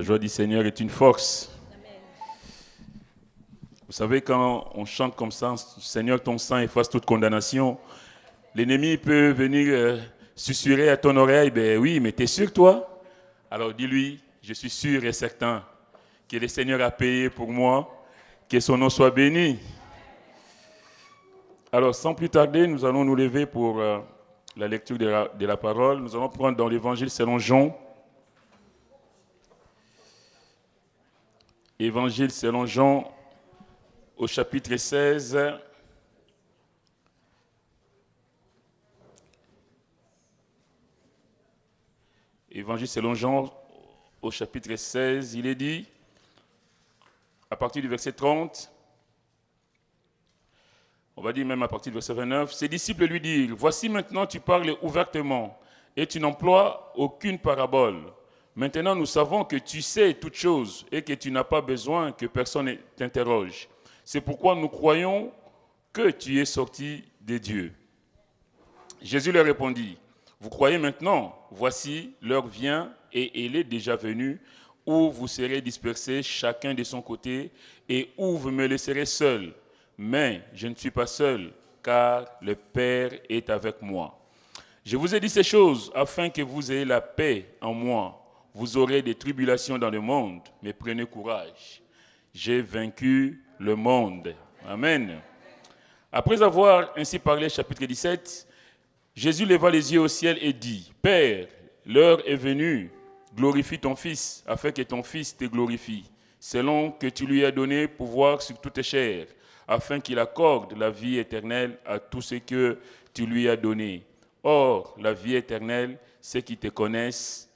joie du Seigneur est une force. Vous savez, quand on chante comme ça, Seigneur, ton sang efface toute condamnation, l'ennemi peut venir susurrer à ton oreille, ben oui, mais t'es sûr toi? Alors dis-lui, je suis sûr et certain que le Seigneur a payé pour moi, que son nom soit béni. Alors sans plus tarder, nous allons nous lever pour la lecture de la parole. Nous allons prendre dans l'évangile selon Jean. Évangile selon Jean au chapitre 16. Évangile selon Jean au chapitre 16, il est dit, à partir du verset 30, on va dire même à partir du verset 29, ses disciples lui dirent, « Voici maintenant tu parles ouvertement et tu n'emploies aucune parabole. Maintenant nous savons que tu sais toutes choses et que tu n'as pas besoin que personne t'interroge. C'est pourquoi nous croyons que tu es sorti de Dieu. » Jésus leur répondit, « Vous croyez maintenant, voici l'heure vient et elle est déjà venue, où vous serez dispersés chacun de son côté et où vous me laisserez seul. Mais je ne suis pas seul, car le Père est avec moi. Je vous ai dit ces choses afin que vous ayez la paix en moi. Vous aurez des tribulations dans le monde, mais prenez courage. J'ai vaincu le monde. » Amen. Après avoir ainsi parlé, chapitre 17, Jésus leva les yeux au ciel et dit, « Père, l'heure est venue, glorifie ton Fils, afin que ton Fils te glorifie, selon que tu lui as donné pouvoir sur toute chair, afin qu'il accorde la vie éternelle à tous ceux que tu lui as donnés. Or, la vie éternelle, c'est qu'ils te connaissent,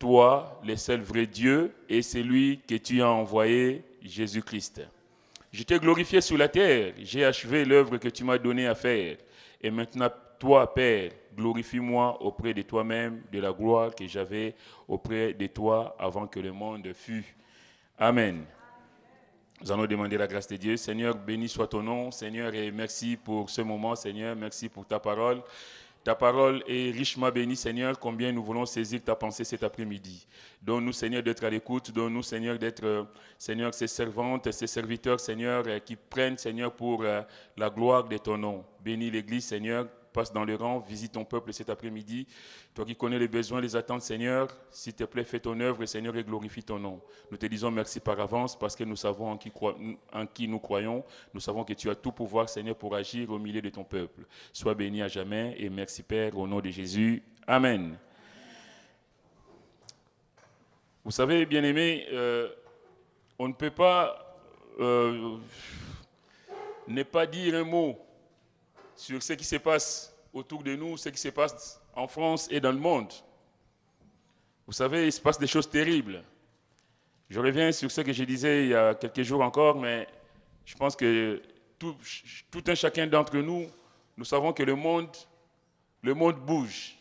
toi, le seul vrai Dieu, et celui que tu as envoyé, Jésus-Christ. Je t'ai glorifié sur la terre, j'ai achevé l'œuvre que tu m'as donnée à faire, et maintenant, toi, Père, glorifie-moi auprès de toi-même de la gloire que j'avais auprès de toi avant que le monde fût. Amen. Nous allons demander la grâce de Dieu. Seigneur, béni soit ton nom. Seigneur, et merci pour ce moment. Seigneur, merci pour ta parole. Ta parole est richement bénie, Seigneur, combien nous voulons saisir ta pensée cet après-midi. Donne-nous, Seigneur, d'être à l'écoute. Donne-nous, Seigneur, d'être, Seigneur, ces servantes, ces serviteurs, Seigneur, qui prennent, Seigneur, pour la gloire de ton nom. Bénis l'Église, Seigneur. Passe dans le rang, visite ton peuple cet après-midi. Toi qui connais les besoins, les attentes, Seigneur, s'il te plaît, fais ton œuvre, Seigneur, et glorifie ton nom. Nous te disons merci par avance parce que nous savons en qui nous croyons. Nous savons que tu as tout pouvoir, Seigneur, pour agir au milieu de ton peuple. Sois béni à jamais et merci, Père, au nom de Jésus. Amen. Vous savez, bien-aimés, on ne peut pas ne pas dire un mot sur ce qui se passe autour de nous, ce qui se passe en France et dans le monde. Vous savez, il se passe des choses terribles. Je reviens sur ce que je disais il y a quelques jours encore, mais je pense que tout un chacun d'entre nous, nous savons que le monde bouge.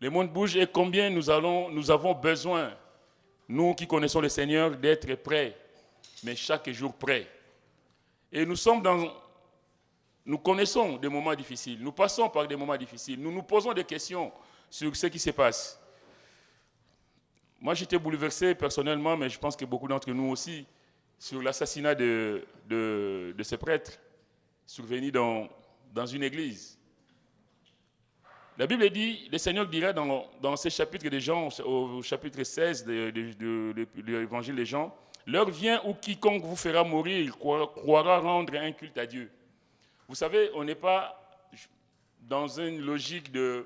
Le monde bouge et combien nous avons besoin, nous qui connaissons le Seigneur, d'être prêts, mais chaque jour prêts. Et nous connaissons des moments difficiles, nous passons par des moments difficiles, nous nous posons des questions sur ce qui se passe. Moi, j'étais bouleversé personnellement, mais je pense que beaucoup d'entre nous aussi, sur l'assassinat de ce prêtre survenu dans une église. La Bible dit, le Seigneur dira dans ce chapitre de Jean, au chapitre 16 de l'évangile de Jean, « L'heure vient où quiconque vous fera mourir croira rendre un culte à Dieu. » Vous savez, on n'est pas dans une logique de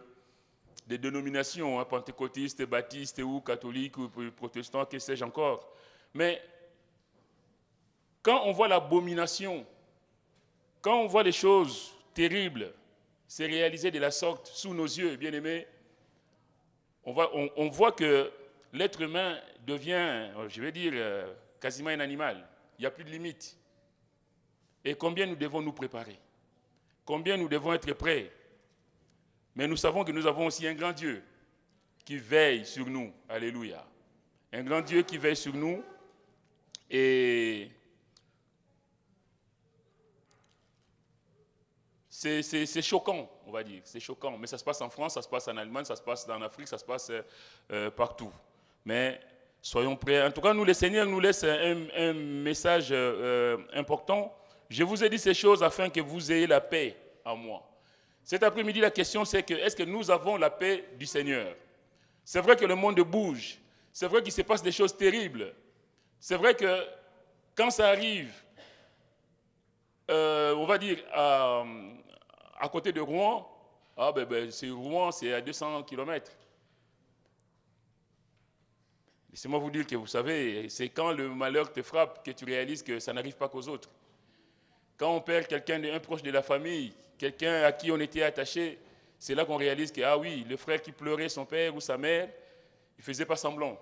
dénomination, pentecôtiste, baptiste ou catholique ou protestant, que sais-je encore. Mais quand on voit l'abomination, quand on voit les choses terribles se réaliser de la sorte sous nos yeux, bien-aimés, on voit que l'être humain devient, je vais dire, quasiment un animal. Il n'y a plus de limite. Et combien nous devons nous préparer? Combien nous devons être prêts? Mais nous savons que nous avons aussi un grand Dieu qui veille sur nous. Alléluia. Un grand Dieu qui veille sur nous. Et c'est choquant, on va dire. C'est choquant. Mais ça se passe en France, ça se passe en Allemagne, ça se passe en Afrique, ça se passe partout. Mais Soyons prêts. En tout cas, nous, le Seigneur nous laisse un message important. Je vous ai dit ces choses afin que vous ayez la paix en moi. Cet après-midi, la question c'est que est-ce que nous avons la paix du Seigneur? C'est vrai que le monde bouge. C'est vrai qu'il se passe des choses terribles. C'est vrai que quand ça arrive, on va dire à côté de Rouen, c'est Rouen, c'est à 200 km. Laissez-moi vous dire que vous savez, c'est quand le malheur te frappe que tu réalises que ça n'arrive pas qu'aux autres. Quand on perd quelqu'un d'un proche de la famille, quelqu'un à qui on était attaché, c'est là qu'on réalise que, ah oui, le frère qui pleurait son père ou sa mère, il ne faisait pas semblant.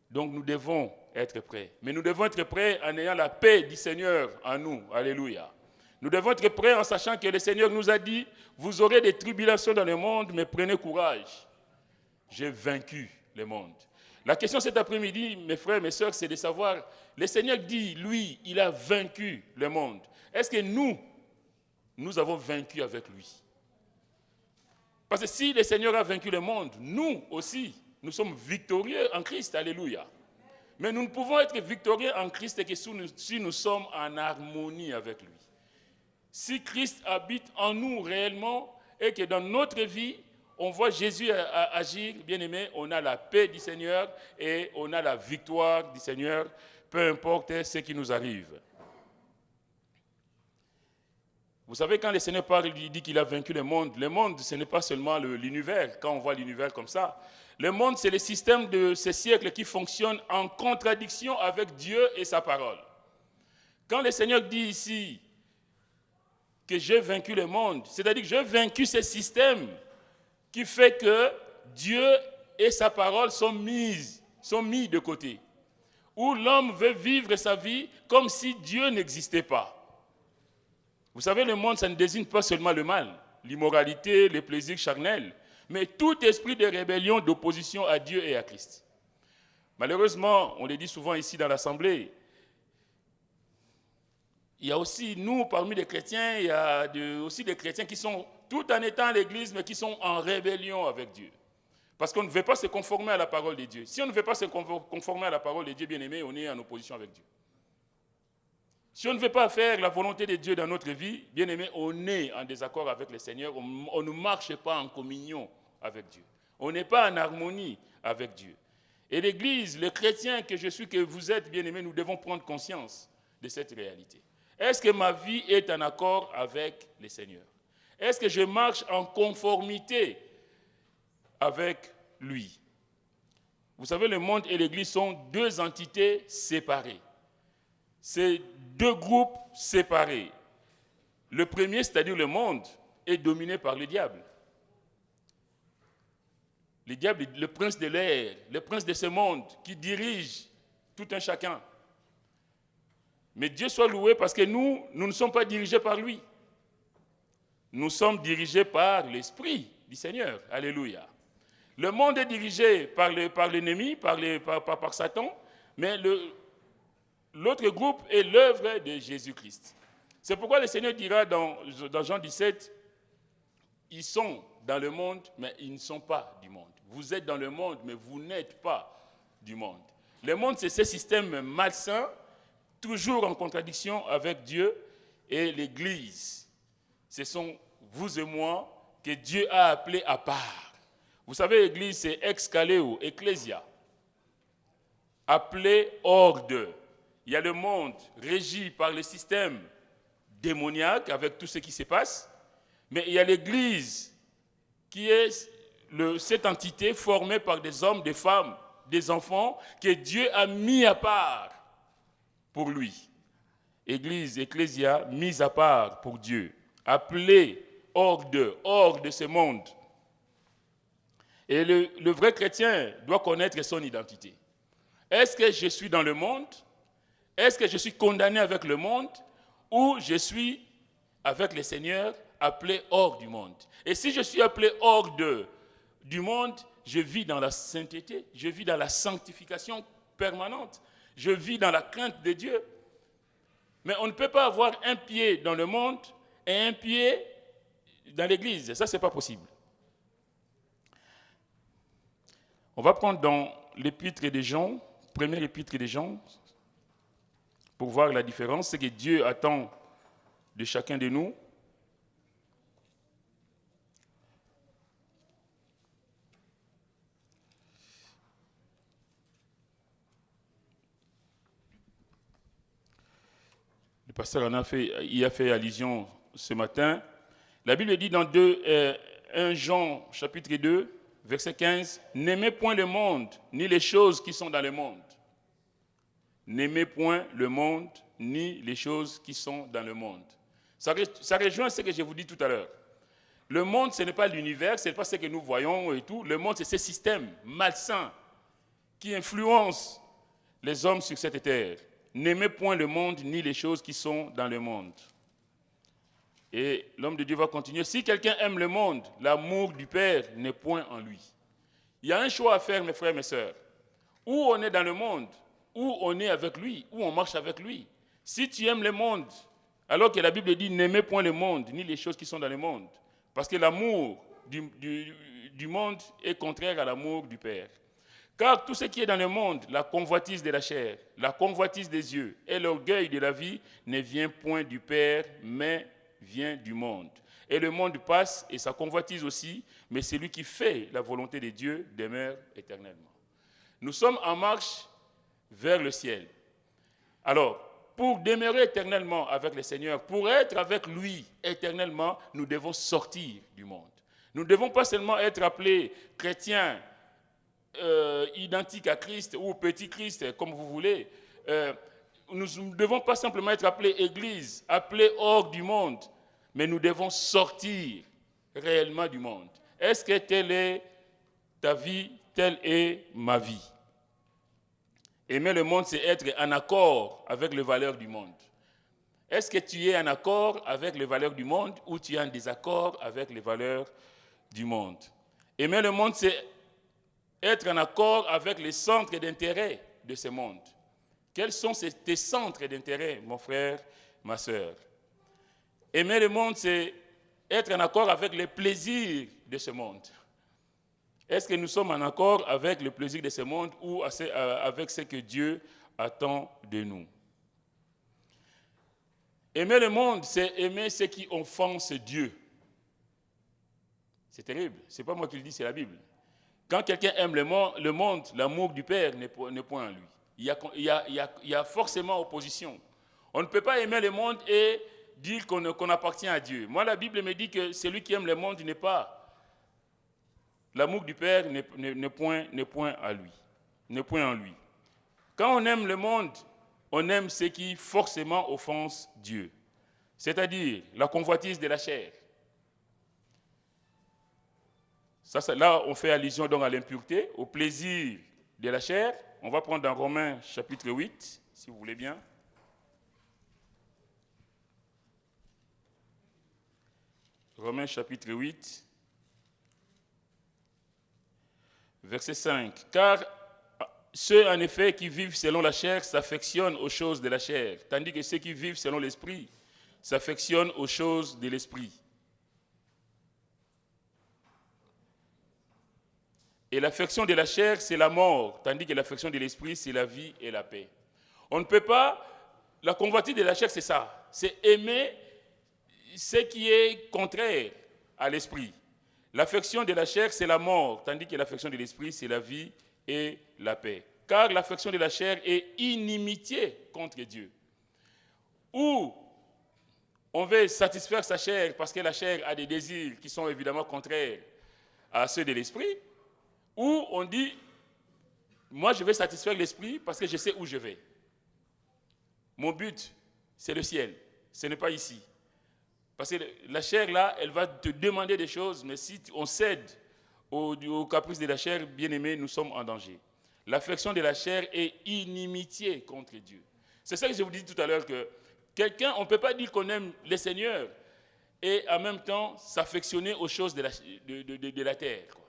Donc nous devons être prêts. Mais nous devons être prêts en ayant la paix du Seigneur en nous. Alléluia. Nous devons être prêts en sachant que le Seigneur nous a dit, vous aurez des tribulations dans le monde, mais prenez courage. J'ai vaincu le monde. La question cet après-midi, mes frères, mes sœurs, c'est de savoir, le Seigneur dit, lui, il a vaincu le monde. Est-ce que nous avons vaincu avec lui? Parce que si le Seigneur a vaincu le monde, nous aussi, nous sommes victorieux en Christ. Alléluia. Mais nous ne pouvons être victorieux en Christ que si nous sommes en harmonie avec lui. Si Christ habite en nous réellement et que dans notre vie, on voit Jésus agir, bien aimé, on a la paix du Seigneur et on a la victoire du Seigneur, peu importe ce qui nous arrive. Vous savez, quand le Seigneur parle, il dit qu'il a vaincu le monde, ce n'est pas seulement l'univers, quand on voit l'univers comme ça. Le monde, c'est le système de ces siècles qui fonctionne en contradiction avec Dieu et sa parole. Quand le Seigneur dit ici que j'ai vaincu le monde, c'est-à-dire que j'ai vaincu ce système qui fait que Dieu et sa parole sont mis de côté. Où l'homme veut vivre sa vie comme si Dieu n'existait pas. Vous savez, le monde, ça ne désigne pas seulement le mal, l'immoralité, les plaisirs charnels, mais tout esprit de rébellion, d'opposition à Dieu et à Christ. Malheureusement, on le dit souvent ici dans l'Assemblée, il y a aussi, nous, parmi les chrétiens, il y a aussi des chrétiens qui sont, tout en étant à l'église, mais qui sont en rébellion avec Dieu. Parce qu'on ne veut pas se conformer à la parole de Dieu. Si on ne veut pas se conformer à la parole de Dieu, bien aimé, on est en opposition avec Dieu. Si on ne veut pas faire la volonté de Dieu dans notre vie, bien aimé, on est en désaccord avec le Seigneur, on ne marche pas en communion avec Dieu. On n'est pas en harmonie avec Dieu. Et l'Église, les chrétiens que je suis, que vous êtes, bien aimés, nous devons prendre conscience de cette réalité. Est-ce que ma vie est en accord avec le Seigneur? Est-ce que je marche en conformité avec lui? Vous savez, le monde et l'Église sont deux entités séparées. C'est deux groupes séparés. Le premier, c'est-à-dire le monde, est dominé par le diable. Le diable est le prince de l'air, le prince de ce monde qui dirige tout un chacun. Mais Dieu soit loué parce que nous ne sommes pas dirigés par lui. Nous sommes dirigés par l'Esprit du Seigneur. Alléluia. Le monde est dirigé par l'ennemi, par Satan, mais l'autre groupe est l'œuvre de Jésus-Christ. C'est pourquoi le Seigneur dira dans Jean 17, ils sont dans le monde, mais ils ne sont pas du monde. Vous êtes dans le monde, mais vous n'êtes pas du monde. Le monde, c'est ce système malsain, toujours en contradiction avec Dieu et l'Église. Ce sont vous et moi que Dieu a appelés à part. Vous savez, l'Église, c'est ex-kaleo, ecclésia, appelé hors d'eux. Il y a le monde régi par le système démoniaque avec tout ce qui se passe, mais il y a l'Église qui est cette entité formée par des hommes, des femmes, des enfants que Dieu a mis à part pour lui. Église, ecclésia, mise à part pour Dieu, appelée hors de ce monde. Et le vrai chrétien doit connaître son identité. Est-ce que je suis dans le monde? Est-ce que je suis condamné avec le monde? Ou je suis avec le Seigneur appelé hors du monde? Et si je suis appelé hors du monde, je vis dans la sainteté, je vis dans la sanctification permanente, je vis dans la crainte de Dieu. Mais on ne peut pas avoir un pied dans le monde et un pied dans l'église. Ça, ce n'est pas possible. On va prendre dans l'épître de Jean, première épître des Jean, pour voir la différence, ce que Dieu attend de chacun de nous. Le pasteur y a fait allusion ce matin. La Bible dit dans 1 Jean chapitre 2, verset 15, « N'aimez point le monde, ni les choses qui sont dans le monde. » N'aimez point le monde, ni les choses qui sont dans le monde. Ça rejoint ce que je vous dis tout à l'heure. Le monde, ce n'est pas l'univers, ce n'est pas ce que nous voyons et tout. Le monde, c'est ce système malsain qui influence les hommes sur cette terre. N'aimez point le monde, ni les choses qui sont dans le monde. Et l'homme de Dieu va continuer. Si quelqu'un aime le monde, l'amour du Père n'est point en lui. Il y a un choix à faire, mes frères et mes sœurs. Ou on est dans le monde, ou on est avec lui, ou on marche avec lui. Si tu aimes le monde, alors que la Bible dit n'aimez point le monde, ni les choses qui sont dans le monde, parce que l'amour du monde est contraire à l'amour du Père. Car tout ce qui est dans le monde, la convoitise de la chair, la convoitise des yeux et l'orgueil de la vie ne vient point du Père, mais vient du monde. Et le monde passe et sa convoitise aussi, mais celui qui fait la volonté de Dieu demeure éternellement. Nous sommes en marche vers le ciel. Alors, pour demeurer éternellement avec le Seigneur, pour être avec lui éternellement, nous devons sortir du monde. Nous ne devons pas seulement être appelés chrétiens identiques à Christ ou petit Christ, comme vous voulez. Nous ne devons pas simplement être appelés Église, appelés hors du monde, mais nous devons sortir réellement du monde. Est-ce que telle est ta vie, telle est ma vie? Aimer le monde, c'est être en accord avec les valeurs du monde. Est-ce que tu es en accord avec les valeurs du monde ou tu es en désaccord avec les valeurs du monde? Aimer le monde, c'est être en accord avec les centres d'intérêt de ce monde. Quels sont tes centres d'intérêt, mon frère, ma sœur? Aimer le monde, c'est être en accord avec les plaisirs de ce monde. Est-ce que nous sommes en accord avec le plaisir de ce monde ou avec ce que Dieu attend de nous? Aimer le monde, c'est aimer ce qui offense Dieu. C'est terrible. Ce n'est pas moi qui le dis, c'est la Bible. Quand quelqu'un aime le monde, l'amour du Père n'est point en lui. Il y a forcément opposition. On ne peut pas aimer le monde et dire qu'on appartient à Dieu. Moi, la Bible me dit que celui qui aime le monde n'est pas. L'amour du Père n'est point à lui, n'est point en lui. Quand on aime le monde, on aime ce qui forcément offense Dieu, c'est-à-dire la convoitise de la chair. Là, on fait allusion donc à l'impureté, au plaisir de la chair. On va prendre dans Romains chapitre 8, si vous voulez bien. Romains chapitre 8. Verset 5. Car ceux, en effet, qui vivent selon la chair s'affectionnent aux choses de la chair, tandis que ceux qui vivent selon l'esprit s'affectionnent aux choses de l'esprit. Et l'affection de la chair, c'est la mort, tandis que l'affection de l'esprit, c'est la vie et la paix. On ne peut pas... La convoitise de la chair, c'est ça. C'est aimer ce qui est contraire à l'esprit. L'affection de la chair, c'est la mort, tandis que l'affection de l'esprit, c'est la vie et la paix. Car l'affection de la chair est inimitié contre Dieu. Ou on veut satisfaire sa chair parce que la chair a des désirs qui sont évidemment contraires à ceux de l'esprit, ou on dit, moi je vais satisfaire l'esprit parce que je sais où je vais. Mon but, c'est le ciel, ce n'est pas ici. Parce que la chair, là, elle va te demander des choses, mais si on cède au caprice de la chair, bien aimé, nous sommes en danger. L'affection de la chair est inimitié contre Dieu. C'est ça que je vous dis tout à l'heure, que quelqu'un, on ne peut pas dire qu'on aime le Seigneur et en même temps s'affectionner aux choses de la terre, quoi.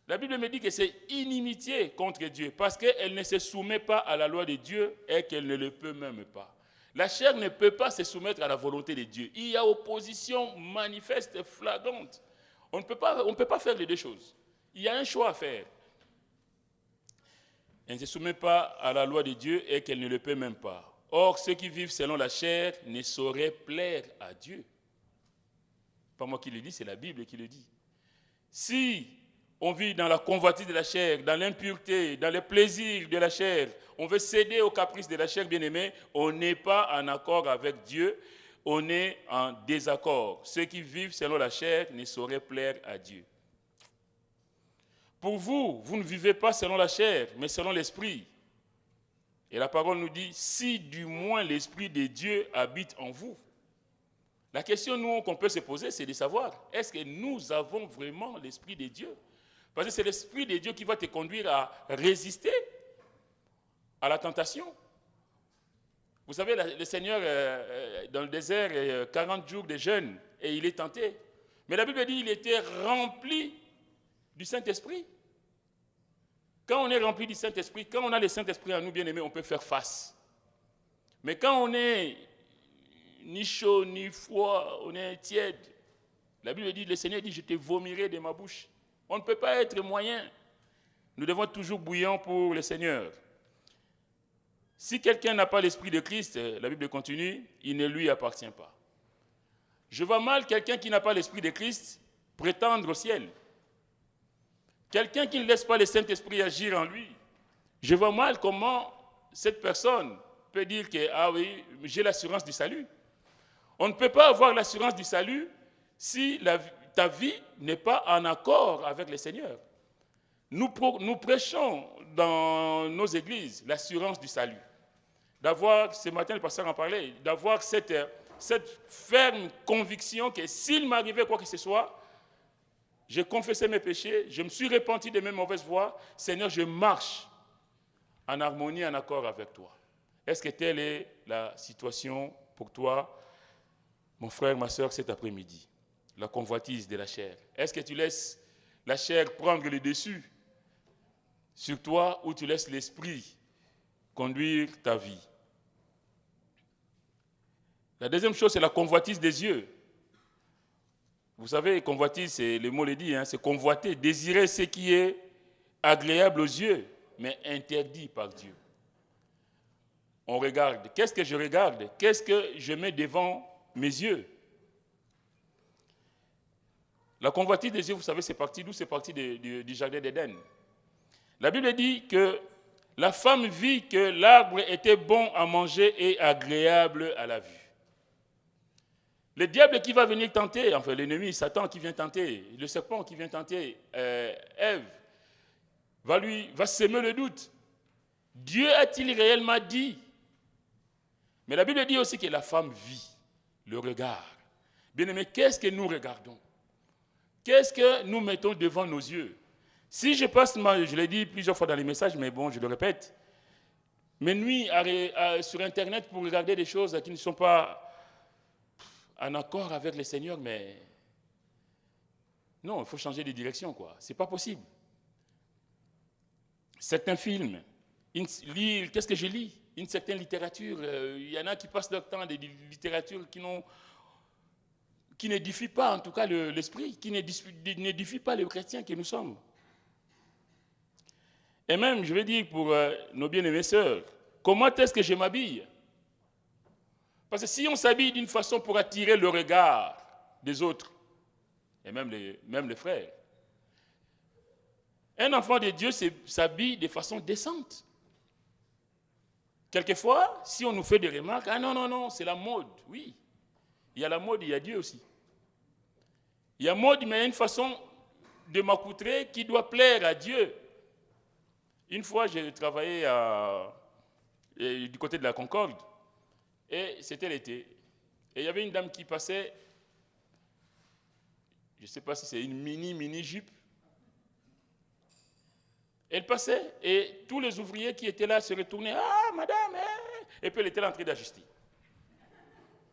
La Bible me dit que c'est inimitié contre Dieu parce qu'elle ne se soumet pas à la loi de Dieu et qu'elle ne le peut même pas. La chair ne peut pas se soumettre à la volonté de Dieu. Il y a opposition manifeste et flagrante. On ne peut pas faire les deux choses. Il y a un choix à faire. Elle ne se soumet pas à la loi de Dieu et qu'elle ne le peut même pas. Or, ceux qui vivent selon la chair ne sauraient plaire à Dieu. Pas moi qui le dis, c'est la Bible qui le dit. Si on vit dans la convoitise de la chair, dans l'impureté, dans les plaisirs de la chair, on veut céder aux caprices de la chair, bien-aimé, on n'est pas en accord avec Dieu, on est en désaccord. Ceux qui vivent selon la chair ne sauraient plaire à Dieu. Pour vous, vous ne vivez pas selon la chair, mais selon l'esprit. Et la parole nous dit, si du moins l'esprit de Dieu habite en vous. La question qu'on peut se poser, c'est de savoir, est-ce que nous avons vraiment l'esprit de Dieu? Parce que c'est l'esprit de Dieu qui va te conduire à résister à la tentation. Vous savez, le Seigneur, dans le désert, 40 jours de jeûne, et il est tenté. Mais la Bible dit qu'il était rempli du Saint-Esprit. Quand on est rempli du Saint-Esprit, quand on a le Saint-Esprit en nous, bien-aimés, on peut faire face. Mais quand on est ni chaud, ni froid, on est tiède, la Bible dit, le Seigneur dit, je te vomirai de ma bouche. On ne peut pas être moyen. Nous devons être toujours bouillants pour le Seigneur. Si quelqu'un n'a pas l'esprit de Christ, la Bible continue, il ne lui appartient pas. Je vois mal quelqu'un qui n'a pas l'esprit de Christ prétendre au ciel. Quelqu'un qui ne laisse pas le Saint-Esprit agir en lui. Je vois mal comment cette personne peut dire que, ah oui, j'ai l'assurance du salut. On ne peut pas avoir l'assurance du salut si ta vie n'est pas en accord avec le Seigneur. Nous prêchons dans nos églises l'assurance du salut. D'avoir, ce matin le pasteur en parlait, d'avoir cette ferme conviction que s'il m'arrivait quoi que ce soit, j'ai confessé mes péchés, je me suis repenti de mes mauvaises voies, Seigneur, je marche en harmonie, en accord avec toi. Est-ce que telle est la situation pour toi, mon frère, ma soeur, cet après-midi? La convoitise de la chair. Est-ce que tu laisses la chair prendre le dessus sur toi ou tu laisses l'esprit conduire ta vie? La deuxième chose, c'est la convoitise des yeux. Vous savez, convoitise, le mot le dit, c'est convoiter, désirer ce qui est agréable aux yeux, mais interdit par Dieu. On regarde. Qu'est-ce que je regarde? Qu'est-ce que je mets devant mes yeux? La convoitise des yeux, vous savez, c'est parti d'où? C'est parti du jardin d'Éden. La Bible dit que la femme vit que l'arbre était bon à manger et agréable à la vue. Le diable qui va venir tenter, enfin l'ennemi, Satan qui vient tenter, le serpent qui vient tenter Ève, va semer le doute. Dieu a-t-il réellement dit? Mais la Bible dit aussi que la femme vit, le regard. Bien-aimé, qu'est-ce que nous regardons? Qu'est-ce que nous mettons devant nos yeux? Si je passe, je l'ai dit plusieurs fois dans les messages, mais bon, je le répète, mes nuits sur Internet pour regarder des choses qui ne sont pas en accord avec le Seigneur, mais non, il faut changer de direction, quoi. C'est pas possible. Certains films, lire, qu'est-ce que je lis? Une certaine littérature, il y en a qui passent leur temps des littératures qui n'édifient pas, en tout cas, l'esprit, qui n'édifient pas les chrétiens que nous sommes. Et même, je vais dire pour nos bien-aimées sœurs, comment est-ce que je m'habille? Parce que si on s'habille d'une façon pour attirer le regard des autres, et même les frères, un enfant de Dieu s'habille de façon décente. Quelquefois, si on nous fait des remarques, ah non, c'est la mode. Oui, il y a la mode, il y a Dieu aussi. Il y a mode, mais il y a une façon de m'accoutrer qui doit plaire à Dieu. Une fois, j'ai travaillé du côté de la Concorde, et c'était l'été. Et il y avait une dame qui passait, je ne sais pas si c'est une mini-jupe. Elle passait, et tous les ouvriers qui étaient là se retournaient. Ah, madame, et puis elle était là en train d'ajuster.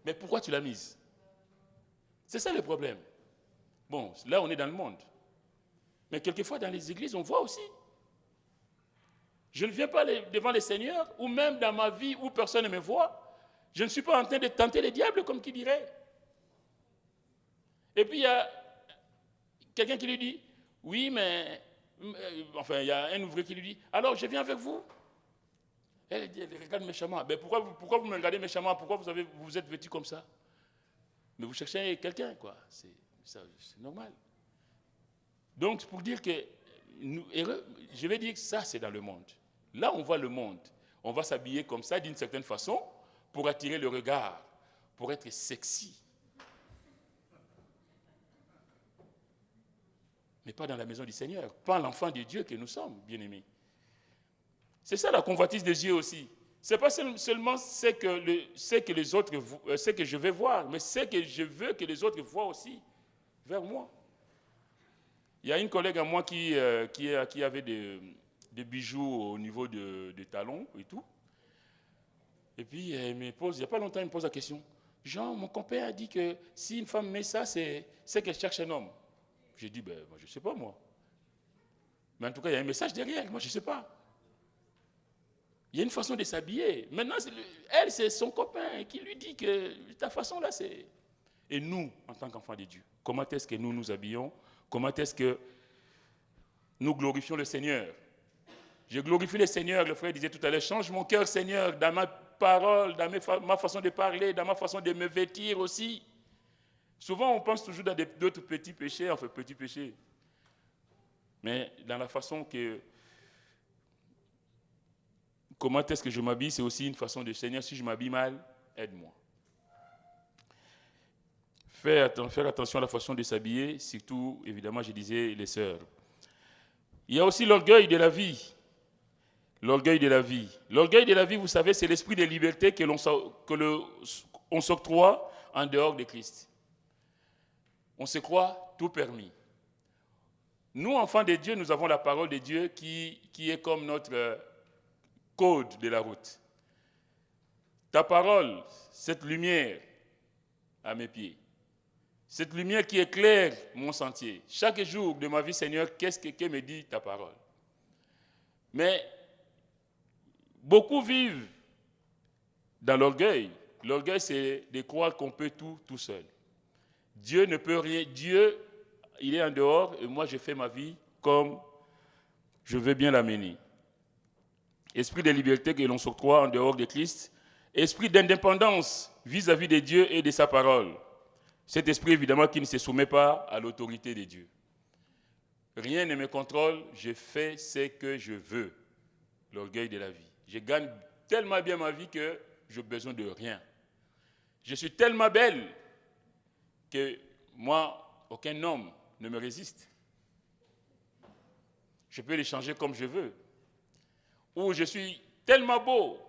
Mais pourquoi tu l'as mise? C'est ça le problème. Bon, là, on est dans le monde. Mais quelquefois, dans les églises, on voit aussi. Je ne viens pas devant les seigneurs, ou même dans ma vie où personne ne me voit. Je ne suis pas en train de tenter le diable, comme qui dirait. Et puis, il y a quelqu'un qui lui dit, oui, mais Enfin, il y a un ouvrier qui lui dit, alors je viens avec vous. Elle regarde méchamment. Ben, pourquoi vous me regardez méchamment? Pourquoi vous êtes vêtu comme ça? Mais vous cherchez quelqu'un, quoi. C'est normal. Donc, pour dire que, je vais dire que ça, c'est dans le monde. Là, on voit le monde. On va s'habiller comme ça, d'une certaine façon, pour attirer le regard, pour être sexy. Mais pas dans la maison du Seigneur, pas l'enfant de Dieu que nous sommes, bien-aimés. C'est ça la convoitise des yeux aussi. Ce n'est pas seulement ce que les autres, ce que je vais voir, mais ce que je veux que les autres voient aussi vers moi. Il y a une collègue à moi qui avait des bijoux au niveau de talons et tout. Et puis, elle me pose, il n'y a pas longtemps, elle me pose la question. Jean, mon compère a dit que si une femme met ça, c'est qu'elle cherche un homme. J'ai dit, ben, moi, je ne sais pas, moi. Mais en tout cas, il y a un message derrière, moi, je ne sais pas. Il y a une façon de s'habiller. Maintenant, elle, c'est son copain qui lui dit que ta façon là, c'est... Et nous, en tant qu'enfants de Dieu, comment est-ce que nous nous habillons? Comment est-ce que nous glorifions le Seigneur? Je glorifie le Seigneur, le frère disait tout à l'heure, change mon cœur, Seigneur, dans ma parole, dans ma façon de parler, dans ma façon de me vêtir aussi. Souvent, on pense toujours dans d'autres petits péchés, enfin petits péchés. Mais dans la façon que... Comment est-ce que je m'habille, c'est aussi une façon de Seigneur. Si je m'habille mal, aide-moi. Faire attention à la façon de s'habiller, surtout, évidemment, je disais, les sœurs. Il y a aussi l'orgueil de la vie. L'orgueil de la vie. L'orgueil de la vie, vous savez, c'est l'esprit de liberté que l'on s'octroie en dehors de Christ. On se croit tout permis. Nous, enfants de Dieu, nous avons la parole de Dieu qui est comme notre code de la route. Ta parole, cette lumière à mes pieds. Cette lumière qui éclaire mon sentier. Chaque jour de ma vie, Seigneur, qu'est-ce que me dit ta parole? Mais beaucoup vivent dans l'orgueil. L'orgueil, c'est de croire qu'on peut tout seul. Dieu ne peut rien. Dieu, il est en dehors et moi, je fais ma vie comme je veux bien la mener. Esprit de liberté que l'on s'octroie en dehors de Christ. Esprit d'indépendance vis-à-vis de Dieu et de sa parole. Cet esprit, évidemment, qui ne se soumet pas à l'autorité de Dieu. Rien ne me contrôle, je fais ce que je veux. L'orgueil de la vie. Je gagne tellement bien ma vie que je n'ai besoin de rien. Je suis tellement belle que moi, aucun homme ne me résiste. Je peux les changer comme je veux. Ou je suis tellement beau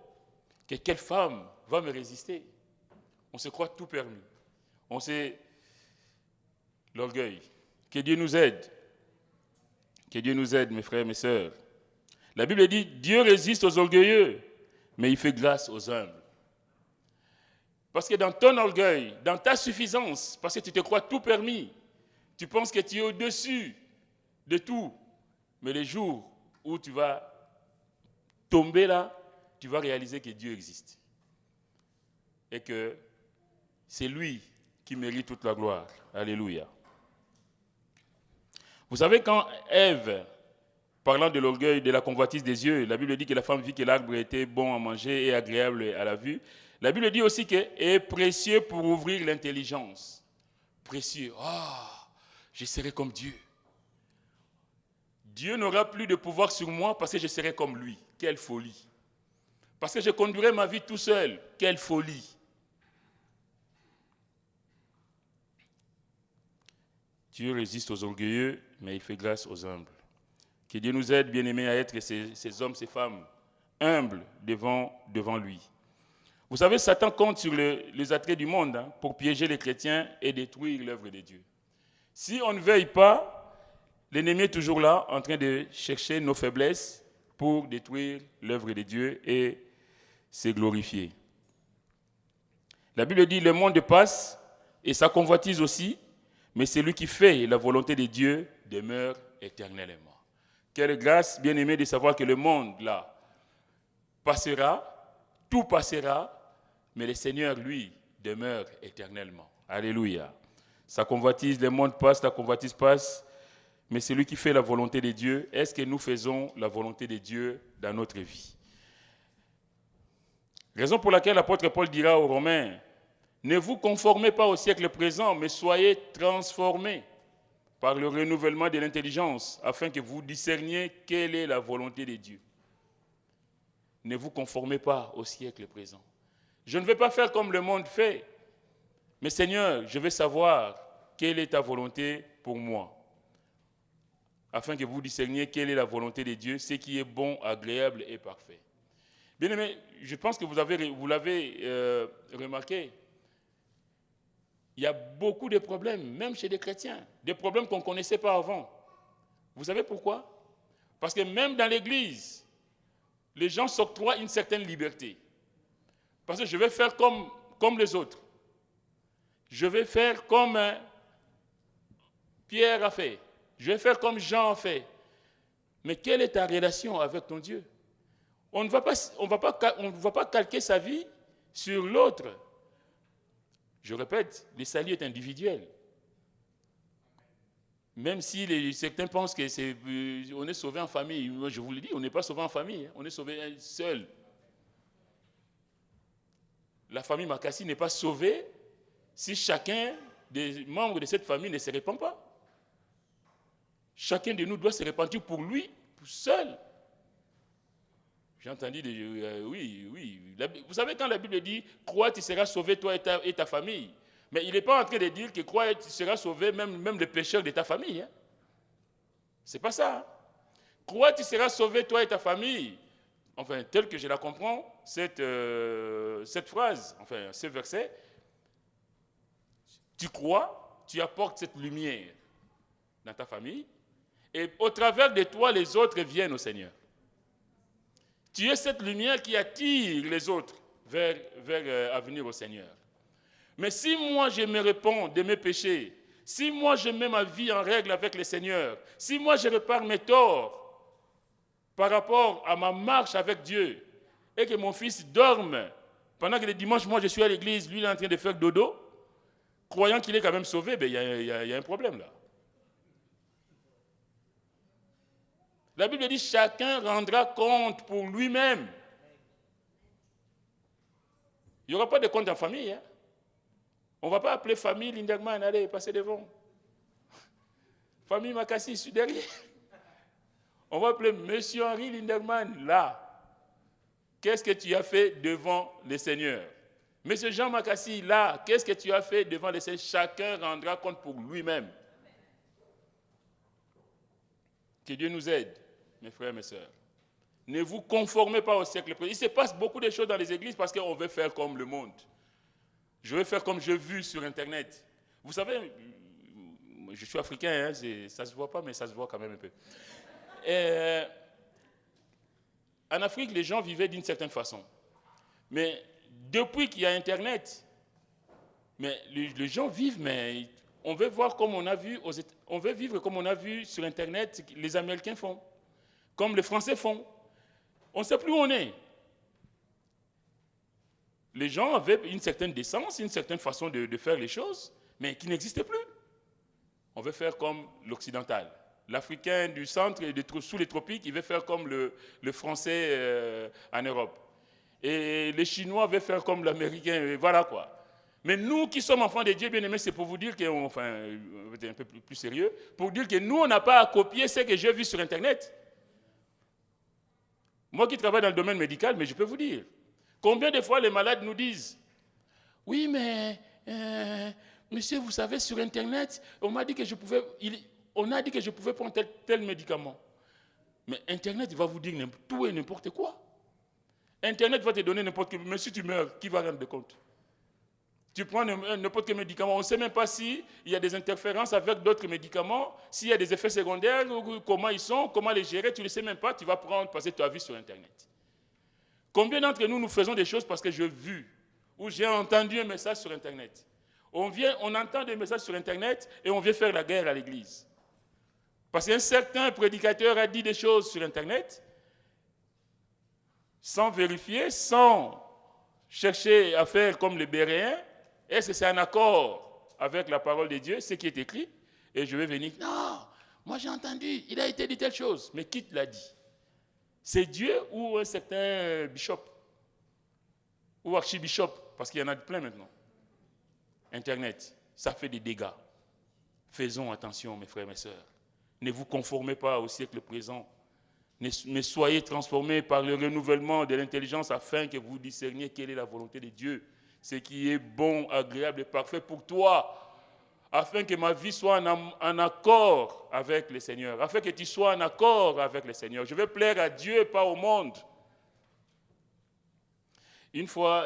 que quelle femme va me résister? On se croit tout permis. On sait l'orgueil. Que Dieu nous aide. Que Dieu nous aide, mes frères, mes sœurs. La Bible dit, Dieu résiste aux orgueilleux, mais il fait grâce aux humbles. Parce que dans ton orgueil, dans ta suffisance, parce que tu te crois tout permis, tu penses que tu es au-dessus de tout. Mais les jours où tu vas tomber là, tu vas réaliser que Dieu existe. Et que c'est lui qui mérite toute la gloire. Alléluia. Vous savez, quand Ève, parlant de l'orgueil, de la convoitise des yeux, la Bible dit que la femme vit que l'arbre était bon à manger et agréable à la vue. La Bible dit aussi qu'il est précieux pour ouvrir l'intelligence. Précieux. Je serai comme Dieu. Dieu n'aura plus de pouvoir sur moi parce que je serai comme lui. Quelle folie. Parce que je conduirai ma vie tout seul. Quelle folie. Dieu résiste aux orgueilleux, mais il fait grâce aux humbles. Que Dieu nous aide, bien-aimés, à être ces hommes, ces femmes, humbles devant lui. Vous savez, Satan compte sur les attraits du monde pour piéger les chrétiens et détruire l'œuvre de Dieu. Si on ne veille pas, l'ennemi est toujours là, en train de chercher nos faiblesses pour détruire l'œuvre de Dieu et se glorifier. La Bible dit, le monde passe et sa convoitise aussi, mais celui qui fait la volonté de Dieu demeure éternellement. Quelle grâce, bien-aimé, de savoir que le monde, là, passera, tout passera, mais le Seigneur, lui, demeure éternellement. Alléluia. Sa convoitise, le monde passe, la convoitise passe, mais celui qui fait la volonté de Dieu. Est-ce que nous faisons la volonté de Dieu dans notre vie? Raison pour laquelle l'apôtre Paul dira aux Romains, ne vous conformez pas au siècle présent, mais soyez transformés par le renouvellement de l'intelligence, afin que vous discerniez quelle est la volonté de Dieu. Ne vous conformez pas au siècle présent. Je ne vais pas faire comme le monde fait, mais Seigneur, je veux savoir quelle est ta volonté pour moi, afin que vous discerniez quelle est la volonté de Dieu, ce qui est bon, agréable et parfait. Bien-aimés, je pense que vous l'avez remarqué, il y a beaucoup de problèmes, même chez des chrétiens, des problèmes qu'on ne connaissait pas avant. Vous savez pourquoi? Parce que même dans l'Église, les gens s'octroient une certaine liberté. Parce que je vais faire comme les autres. Je vais faire comme Pierre a fait. Je vais faire comme Jean a fait. Mais quelle est ta relation avec ton Dieu? On ne va pas calquer sa vie sur l'autre. Je répète, le salut est individuel. Même si certains pensent qu'on est sauvé en famille. Moi, je vous le dis, on n'est pas sauvé en famille. On est sauvé seul. La famille Makassi n'est pas sauvée si chacun des membres de cette famille ne se répand pas. Chacun de nous doit se repentir pour lui, pour seul. J'ai entendu, oui. Vous savez, quand la Bible dit « Crois, tu seras sauvé, toi et ta famille », mais il n'est pas en train de dire que « Crois, tu seras sauvé, même les pécheurs de ta famille ». Hein. Ce n'est pas ça. Hein. « Crois, tu seras sauvé, toi et ta famille ». Enfin, tel que je la comprends, cette phrase, enfin, ce verset, tu crois, tu apportes cette lumière dans ta famille, et au travers de toi, les autres viennent au Seigneur. Tu es cette lumière qui attire les autres vers à venir au Seigneur. Mais si moi je me réponds de mes péchés, si moi je mets ma vie en règle avec le Seigneur, si moi je répare mes torts par rapport à ma marche avec Dieu, et que mon fils dorme, pendant que le dimanche, moi je suis à l'église, lui il est en train de faire dodo, croyant qu'il est quand même sauvé, ben, il y a un problème là. La Bible dit chacun rendra compte pour lui-même. Il n'y aura pas de compte en famille. Hein? On ne va pas appeler famille Linderman, allez, passez devant. Famille Makassi, je suis derrière. On va appeler Monsieur Henri Linderman, là. Qu'est-ce que tu as fait devant le Seigneur? Monsieur Jean Makassi, là. Qu'est-ce que tu as fait devant le Seigneur? Chacun rendra compte pour lui-même. Que Dieu nous aide, mes frères et mes sœurs. Ne vous conformez pas au siècle présent. Il se passe beaucoup de choses dans les églises parce qu'on veut faire comme le monde. Je veux faire comme j'ai vu sur Internet. Vous savez, je suis africain, hein, ça ne se voit pas, mais ça se voit quand même un peu. En Afrique, les gens vivaient d'une certaine façon. Mais depuis qu'il y a Internet, mais les gens vivent, mais on veut voir comme on a vu, on veut vivre comme on a vu sur Internet, les Américains font, comme les Français font. On ne sait plus où on est. Les gens avaient une certaine décence, une certaine façon de faire les choses, mais qui n'existait plus. On veut faire comme l'occidental. L'Africain du centre et sous les tropiques, il veut faire comme le Français en Europe. Et les Chinois veulent faire comme l'Américain, voilà quoi. Mais nous qui sommes enfants de Dieu, bien aimés, c'est pour vous dire on va être un peu plus sérieux, pour dire que nous, on n'a pas à copier ce que j'ai vu sur Internet. Moi qui travaille dans le domaine médical, mais je peux vous dire, combien de fois les malades nous disent « Oui, mais, monsieur, vous savez, sur Internet, on a dit que je pouvais prendre tel médicament. » Mais Internet va vous dire tout et n'importe quoi. Internet va te donner n'importe quel... Mais si tu meurs, qui va rendre compte? Tu prends n'importe quel médicament, on ne sait même pas s'il y a des interférences avec d'autres médicaments, s'il y a des effets secondaires, comment ils sont, comment les gérer, tu ne le sais même pas, tu vas passer ta vie sur Internet. Combien d'entre nous faisons des choses parce que j'ai vu ou j'ai entendu un message sur Internet? On entend des messages sur Internet et on vient faire la guerre à l'église. Parce qu'un certain prédicateur a dit des choses sur Internet sans vérifier, sans chercher à faire comme les Béréens. Est-ce que c'est en accord avec la parole de Dieu, ce qui est écrit? Et je vais venir, non, Moi j'ai entendu, il a été dit telle chose. Mais qui te l'a dit? C'est Dieu ou un certain bishop? Ou archibishop? Parce qu'il y en a plein maintenant. Internet, ça fait des dégâts. Faisons attention, mes frères et mes sœurs. Ne vous conformez pas au siècle présent. Mais soyez transformés par le renouvellement de l'intelligence afin que vous discerniez quelle est la volonté de Dieu. Ce qui est bon, agréable et parfait pour toi. Afin que ma vie soit en accord avec le Seigneur. Afin que tu sois en accord avec le Seigneur. Je veux plaire à Dieu, pas au monde. Une fois,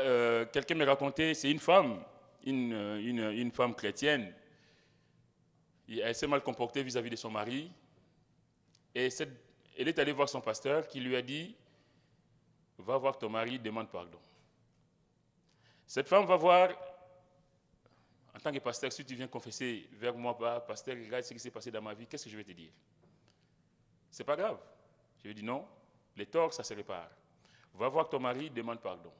quelqu'un me racontait, c'est une femme, une femme chrétienne. Elle s'est mal comportée vis-à-vis de son mari. Et elle est allée voir son pasteur qui lui a dit, va voir ton mari, demande pardon. Cette femme va voir, en tant que pasteur, si tu viens confesser vers moi, pasteur, regarde ce qui s'est passé dans ma vie, qu'est-ce que je vais te dire? C'est pas grave. Je lui ai dit non, les torts, ça se répare. Va voir ton mari, demande pardon.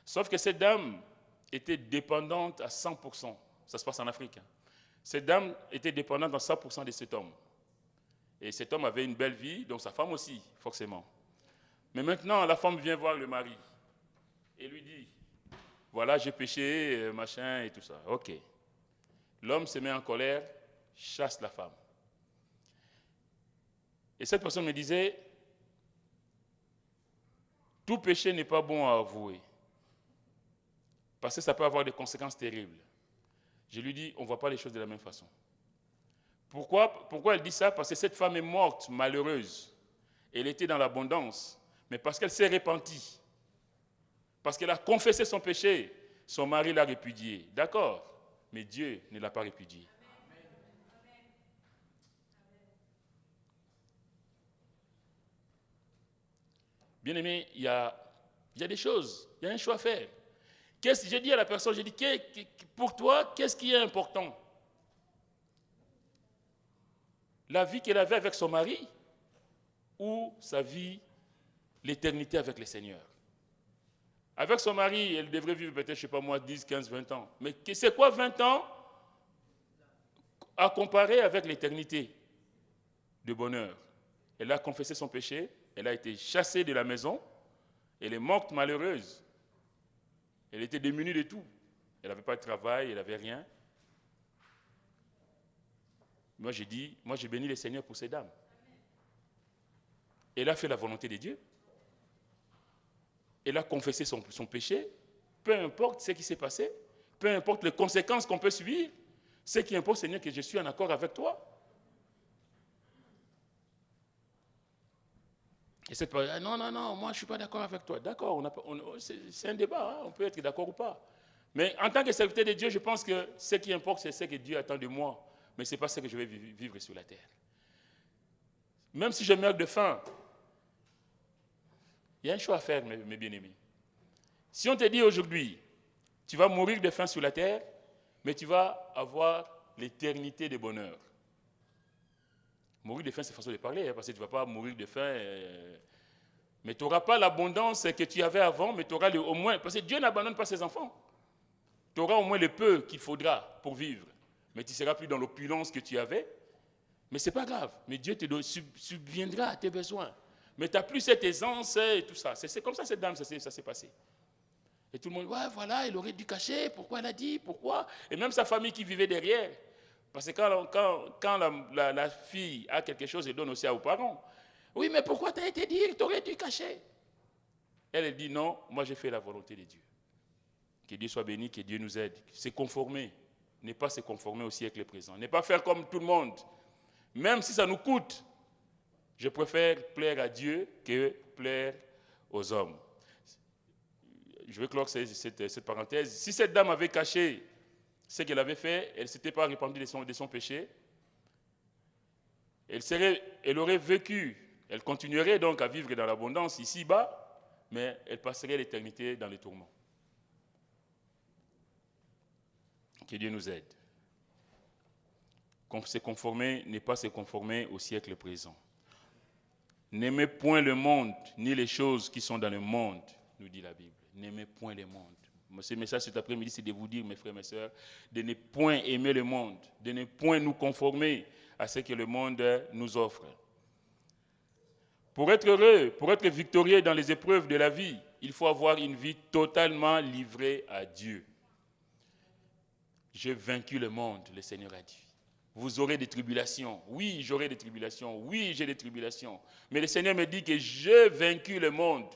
Sauf que cette dame était dépendante à 100%. Ça se passe en Afrique. Cette dame était dépendante à 100% de cet homme. Et cet homme avait une belle vie, donc sa femme aussi, forcément. Mais maintenant, la femme vient voir le mari et lui dit, voilà, j'ai péché, machin et tout ça. Ok. L'homme se met en colère, chasse la femme. Et cette personne me disait, tout péché n'est pas bon à avouer. Parce que ça peut avoir des conséquences terribles. Je lui dis, on ne voit pas les choses de la même façon. Pourquoi elle dit ça? Parce que cette femme est morte, malheureuse. Elle était dans l'abondance. Mais parce qu'elle s'est repentie, parce qu'elle a confessé son péché, son mari l'a répudiée. D'accord, mais Dieu ne l'a pas répudiée. Bien-aimé, il y a des choses, il y a un choix à faire. J'ai dit à la personne, j'ai dit, pour toi, qu'est-ce qui est important? La vie qu'elle avait avec son mari ou sa vie, l'éternité avec le Seigneur? Avec son mari, elle devrait vivre peut-être, je ne sais pas moi, 10, 15, 20 ans. Mais c'est quoi 20 ans à comparer avec l'éternité de bonheur? Elle a confessé son péché, elle a été chassée de la maison, elle est morte malheureuse. Elle était démunie de tout. Elle n'avait pas de travail, elle n'avait rien. Moi j'ai béni le Seigneur pour ces dames. Elle a fait la volonté de Dieu. Elle a confessé son péché, peu importe ce qui s'est passé, peu importe les conséquences qu'on peut subir, ce qui importe, Seigneur, que je suis en accord avec toi. Et cette personne, non, moi je ne suis pas d'accord avec toi. D'accord, c'est un débat, hein, on peut être d'accord ou pas. Mais en tant que serviteur de Dieu, je pense que ce qui importe, c'est ce que Dieu attend de moi, mais ce n'est pas ce que je vais vivre sur la terre. Même si je meurs de faim, il y a un choix à faire, mes bien-aimés. Si on te dit aujourd'hui, tu vas mourir de faim sur la terre, mais tu vas avoir l'éternité de bonheur. Mourir de faim, c'est façon de parler, hein, parce que tu ne vas pas mourir de faim, mais tu n'auras pas l'abondance que tu avais avant, mais tu auras au moins, parce que Dieu n'abandonne pas ses enfants. Tu auras au moins le peu qu'il faudra pour vivre, mais tu ne seras plus dans l'opulence que tu avais. Mais ce n'est pas grave, mais Dieu te subviendra à tes besoins. Mais tu n'as plus cette aisance et tout ça. C'est comme ça cette dame, ça s'est passé. Et tout le monde, ouais, voilà, elle aurait dû cacher, pourquoi elle a dit, pourquoi? Et même sa famille qui vivait derrière. Parce que quand la fille a quelque chose, elle donne aussi aux parents. Oui, mais pourquoi tu as été dit, tu aurais dû cacher? Elle dit, non, moi j'ai fait la volonté de Dieu. Que Dieu soit béni, que Dieu nous aide. Se conformer, ne pas se conformer au siècle présent. Ne pas faire comme tout le monde. Même si ça nous coûte, je préfère plaire à Dieu que plaire aux hommes. Je vais clore cette parenthèse. Si cette dame avait caché ce qu'elle avait fait, elle ne s'était pas répandue de son péché, elle aurait vécu, elle continuerait donc à vivre dans l'abondance ici-bas, mais elle passerait l'éternité dans les tourments. Que Dieu nous aide. Se conformer n'est pas se conformer au siècle présent. N'aimez point le monde, ni les choses qui sont dans le monde, nous dit la Bible. N'aimez point le monde. Ce message cet après-midi, c'est de vous dire, mes frères et mes sœurs, de ne point aimer le monde, de ne point nous conformer à ce que le monde nous offre. Pour être heureux, pour être victorieux dans les épreuves de la vie, il faut avoir une vie totalement livrée à Dieu. J'ai vaincu le monde, le Seigneur a dit. Vous aurez des tribulations. Oui, j'aurai des tribulations. Oui, j'ai des tribulations. Mais le Seigneur me dit que j'ai vaincu le monde.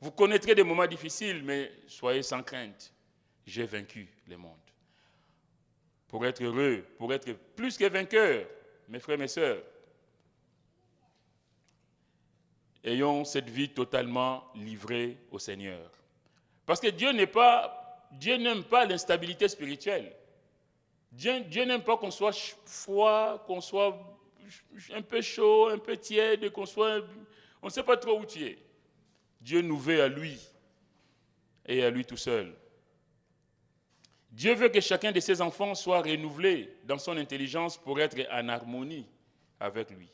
Vous connaîtrez des moments difficiles, mais soyez sans crainte. J'ai vaincu le monde. Pour être heureux, pour être plus que vainqueur, mes frères, mes sœurs, ayons cette vie totalement livrée au Seigneur. Parce que Dieu n'aime pas l'instabilité spirituelle. Dieu n'aime pas qu'on soit froid, qu'on soit un peu chaud, un peu tiède, on ne sait pas trop où tu es. Dieu nous veut à lui et à lui tout seul. Dieu veut que chacun de ses enfants soit renouvelé dans son intelligence pour être en harmonie avec lui.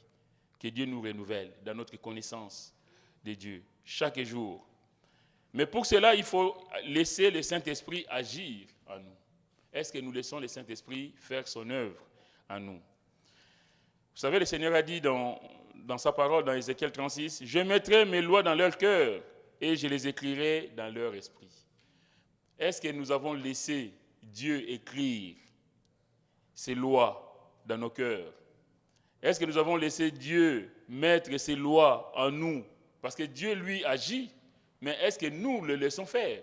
Que Dieu nous renouvelle dans notre connaissance de Dieu chaque jour. Mais pour cela, il faut laisser le Saint-Esprit agir en nous. Est-ce que nous laissons le Saint-Esprit faire son œuvre en nous? Vous savez, le Seigneur a dit dans sa parole, dans Ézéchiel 36, « Je mettrai mes lois dans leur cœur et je les écrirai dans leur esprit. » Est-ce que nous avons laissé Dieu écrire ses lois dans nos cœurs? Est-ce que nous avons laissé Dieu mettre ses lois en nous? Parce que Dieu, lui, agit, mais est-ce que nous le laissons faire?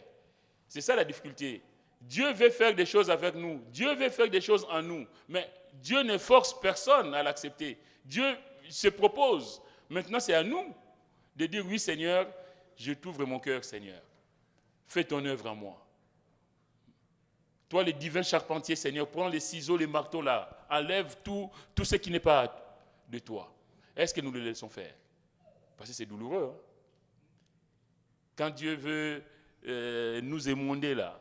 C'est ça la difficulté. Dieu veut faire des choses avec nous. Dieu veut faire des choses en nous. Mais Dieu ne force personne à l'accepter. Dieu se propose. Maintenant, c'est à nous de dire, oui Seigneur, je t'ouvre mon cœur, Seigneur. Fais ton œuvre en moi. Toi, le divin charpentier, Seigneur, prends les ciseaux, les marteaux là. Enlève tout ce qui n'est pas de toi. Est-ce que nous le laissons faire? Parce que c'est douloureux. Hein? Quand Dieu veut nous émonder là,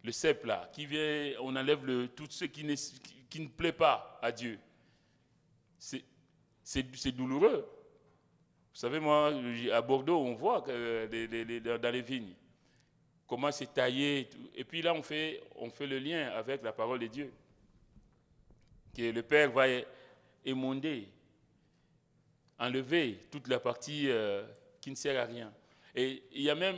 le cep là, qui vient, on enlève tout ce qui ne plaît pas à Dieu. C'est douloureux. Vous savez, moi, à Bordeaux, on voit que dans les vignes, comment c'est taillé. Et puis là, on fait le lien avec la parole de Dieu. Que le Père va émonder, enlever toute la partie qui ne sert à rien. Et il y a même,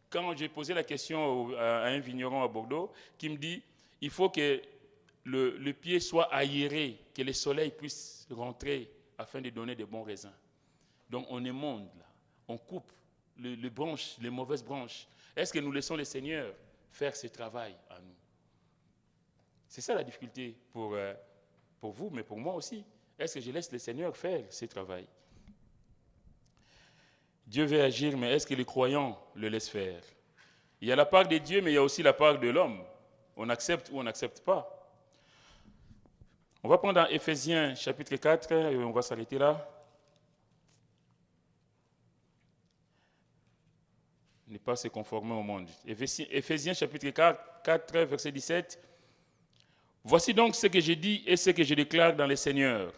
quand j'ai posé la question à un vigneron à Bordeaux, qui me dit, il faut que le pied soit aéré, que le soleil puisse rentrer afin de donner de bons raisins. Donc on émonde là, on coupe les branches, les mauvaises branches. Est-ce que nous laissons le Seigneur faire ce travail à nous? C'est ça la difficulté pour vous, mais pour moi aussi. Est-ce que je laisse le Seigneur faire ce travail? Dieu veut agir, mais est-ce que les croyants le laissent faire? Il y a la part de Dieu, mais il y a aussi la part de l'homme. On accepte ou on n'accepte pas. On va prendre dans Éphésiens chapitre 4, et on va s'arrêter là. Ne pas se conformer au monde. Éphésiens chapitre 4, verset 17. Voici donc ce que je dis et ce que je déclare dans le Seigneur.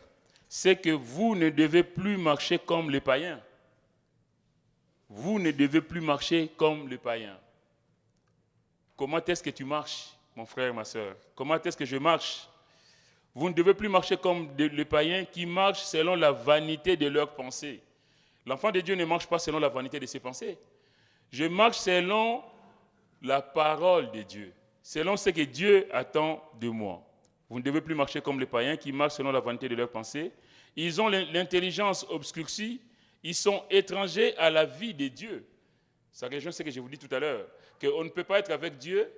C'est que vous ne devez plus marcher comme les païens. Vous ne devez plus marcher comme les païens. Comment est-ce que tu marches, mon frère, ma soeur? Comment est-ce que je marche? Vous ne devez plus marcher comme les païens qui marchent selon la vanité de leurs pensées. L'enfant de Dieu ne marche pas selon la vanité de ses pensées. Je marche selon la parole de Dieu, selon ce que Dieu attend de moi. Vous ne devez plus marcher comme les païens qui marchent selon la vanité de leurs pensées. Ils ont l'intelligence obscurcie, ils sont étrangers à la vie de Dieu. Ça rejoint ce que je vous dis tout à l'heure, qu'on ne peut pas être avec Dieu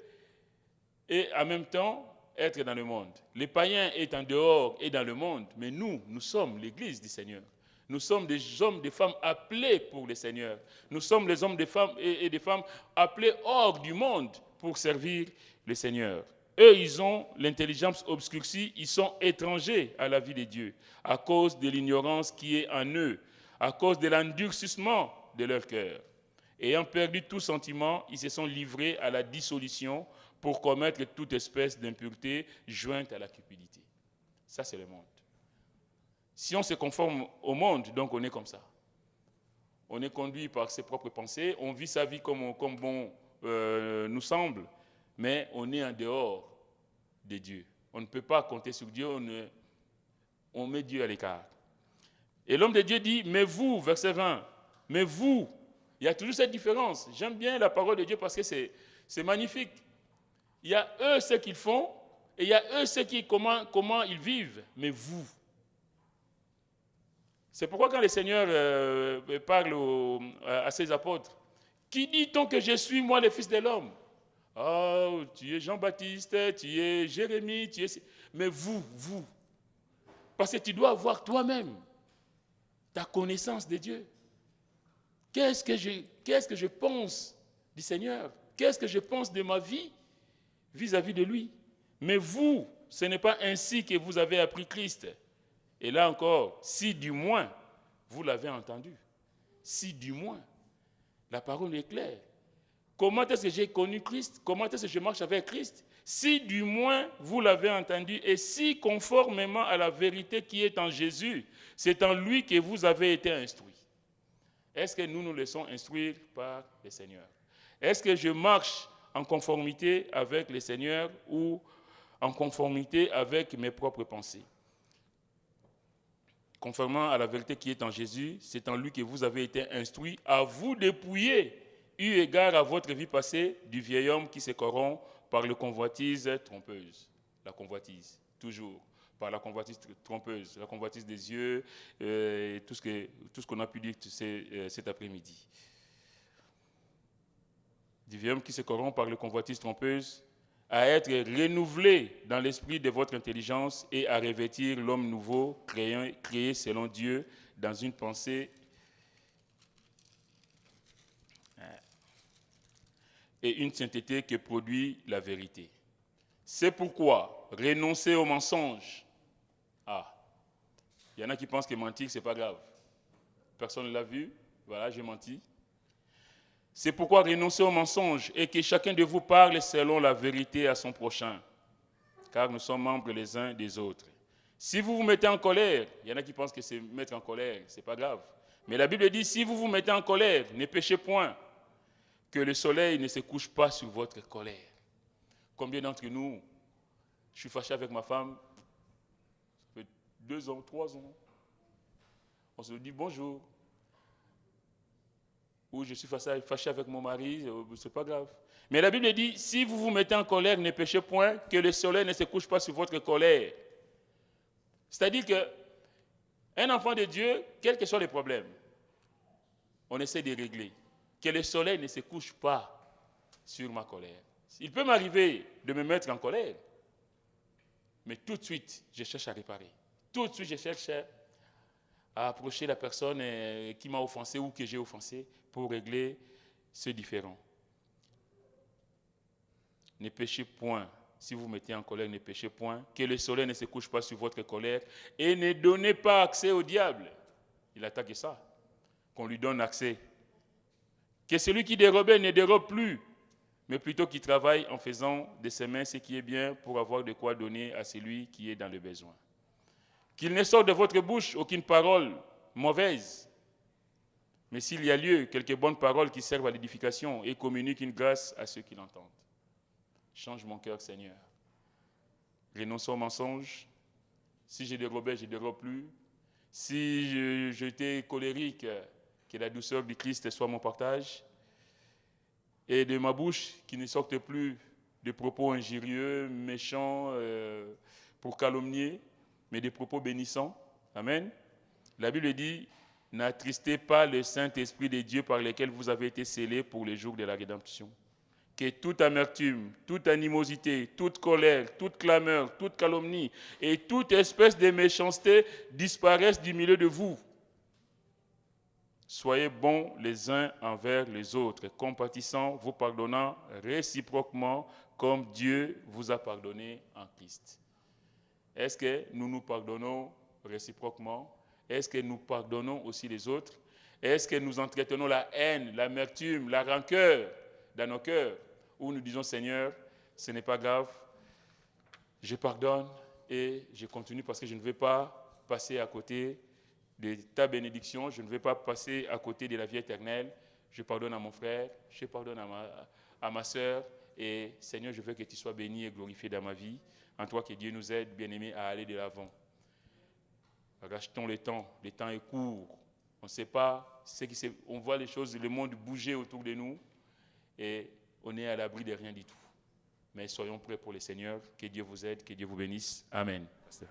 et en même temps être dans le monde. Les païens sont en dehors et dans le monde, mais nous sommes l'Église du Seigneur. Nous sommes des hommes, des femmes appelés pour le Seigneur. Nous sommes les hommes des femmes et des femmes appelés hors du monde pour servir le Seigneur. Eux, ils ont l'intelligence obscurcie, ils sont étrangers à la vie de Dieu à cause de l'ignorance qui est en eux, à cause de l'endurcissement de leur cœur. Ayant perdu tout sentiment, ils se sont livrés à la dissolution pour commettre toute espèce d'impureté jointe à la cupidité. Ça, c'est le monde. Si on se conforme au monde, donc on est comme ça. On est conduit par ses propres pensées, on vit sa vie comme bon nous semble, mais on est en dehors de Dieu. On ne peut pas compter sur Dieu, on on met Dieu à l'écart. Et l'homme de Dieu dit, mais vous, verset 20, mais vous, il y a toujours cette différence. J'aime bien la parole de Dieu parce que c'est magnifique. Il y a eux ce qu'ils font, et il y a eux comment ils vivent, mais vous. C'est pourquoi quand le Seigneur parle à ses apôtres, qui dit-on que je suis, moi, le Fils de l'homme? Oh, tu es Jean-Baptiste, tu es Jérémie, tu es... Mais vous. Parce que tu dois avoir toi-même ta connaissance de Dieu. Qu'est-ce que je pense du Seigneur? Qu'est-ce que je pense de ma vie vis-à-vis de lui? Mais vous, ce n'est pas ainsi que vous avez appris Christ. Et là encore, si du moins vous l'avez entendu, si du moins la parole est claire, comment est-ce que j'ai connu Christ? Comment est-ce que je marche avec Christ? Si du moins vous l'avez entendu et si conformément à la vérité qui est en Jésus, c'est en lui que vous avez été instruits. Est-ce que nous nous laissons instruire par le Seigneur? Est-ce que je marche en conformité avec le Seigneur ou en conformité avec mes propres pensées? Conformément à la vérité qui est en Jésus, c'est en lui que vous avez été instruits, à vous dépouiller, eu égard à votre vie passée, du vieil homme qui se corrompt par la convoitise trompeuse. La convoitise, toujours. Par la convoitise trompeuse, la convoitise des yeux, et tout ce qu'on a pu dire cet après-midi. Du vieil homme qui se corrompt par la convoitise trompeuse, à être renouvelé dans l'esprit de votre intelligence et à revêtir l'homme nouveau, créé selon Dieu, dans une pensée et une sainteté que produit la vérité. C'est pourquoi renoncez au mensonge. Ah, il y en a qui pensent que mentir, ce n'est pas grave. Personne ne l'a vu, voilà, j'ai menti. C'est pourquoi renoncez au mensonge et que chacun de vous parle selon la vérité à son prochain, car nous sommes membres les uns des autres. Si vous vous mettez en colère, il y en a qui pensent que c'est mettre en colère, ce n'est pas grave. Mais la Bible dit, si vous vous mettez en colère, ne péchez point, que le soleil ne se couche pas sur votre colère. Combien d'entre nous, je suis fâché avec ma femme, ça fait 2 ans, 3 ans, on se dit bonjour. Ou je suis fâché avec mon mari, c'est pas grave. Mais la Bible dit, si vous vous mettez en colère, ne péchez point, que le soleil ne se couche pas sur votre colère. C'est-à-dire qu'un enfant de Dieu, quels que soient les problèmes, on essaie de régler. Que le soleil ne se couche pas sur ma colère. Il peut m'arriver de me mettre en colère, mais tout de suite, je cherche à réparer. Tout de suite, je cherche à approcher la personne qui m'a offensé ou que j'ai offensé pour régler ce différend. Ne péchez point. Si vous mettez en colère, ne péchez point. Que le soleil ne se couche pas sur votre colère et ne donnez pas accès au diable. Il attaque ça, qu'on lui donne accès. Que celui qui dérobait ne dérobe plus, mais plutôt qu'il travaille en faisant de ses mains ce qui est bien pour avoir de quoi donner à celui qui est dans le besoin. Qu'il ne sorte de votre bouche aucune parole mauvaise, mais s'il y a lieu, quelques bonnes paroles qui servent à l'édification et communiquent une grâce à ceux qui l'entendent. Change mon cœur, Seigneur. Renonçons au mensonge. Si j'ai dérobé, je ne dérobe plus. Si j'étais colérique, que la douceur du Christ soit mon partage. Et de ma bouche, qu'il ne sorte plus de propos injurieux, méchants, pour calomnier, mais des propos bénissants. Amen. La Bible dit, n'attristez pas le Saint-Esprit de Dieu par lequel vous avez été scellés pour les jours de la rédemption. Que toute amertume, toute animosité, toute colère, toute clameur, toute calomnie et toute espèce de méchanceté disparaissent du milieu de vous. Soyez bons les uns envers les autres, compatissants, vous pardonnant réciproquement comme Dieu vous a pardonné en Christ. Est-ce que nous nous pardonnons réciproquement? Est-ce que nous pardonnons aussi les autres? Est-ce que nous entretenons la haine, l'amertume, la rancœur dans nos cœurs? Où nous disons, Seigneur, ce n'est pas grave, je pardonne et je continue parce que je ne veux pas passer à côté de ta bénédiction, je ne veux pas passer à côté de la vie éternelle. Je pardonne à mon frère, je pardonne à ma soeur et Seigneur, je veux que tu sois béni et glorifié dans ma vie. En toi que Dieu nous aide, bien-aimés, à aller de l'avant. Rachetons le temps est court. On ne sait pas, on voit les choses, le monde bouger autour de nous et on est à l'abri de rien du tout. Mais soyons prêts pour le Seigneur. Que Dieu vous aide, que Dieu vous bénisse. Amen. Pasteur.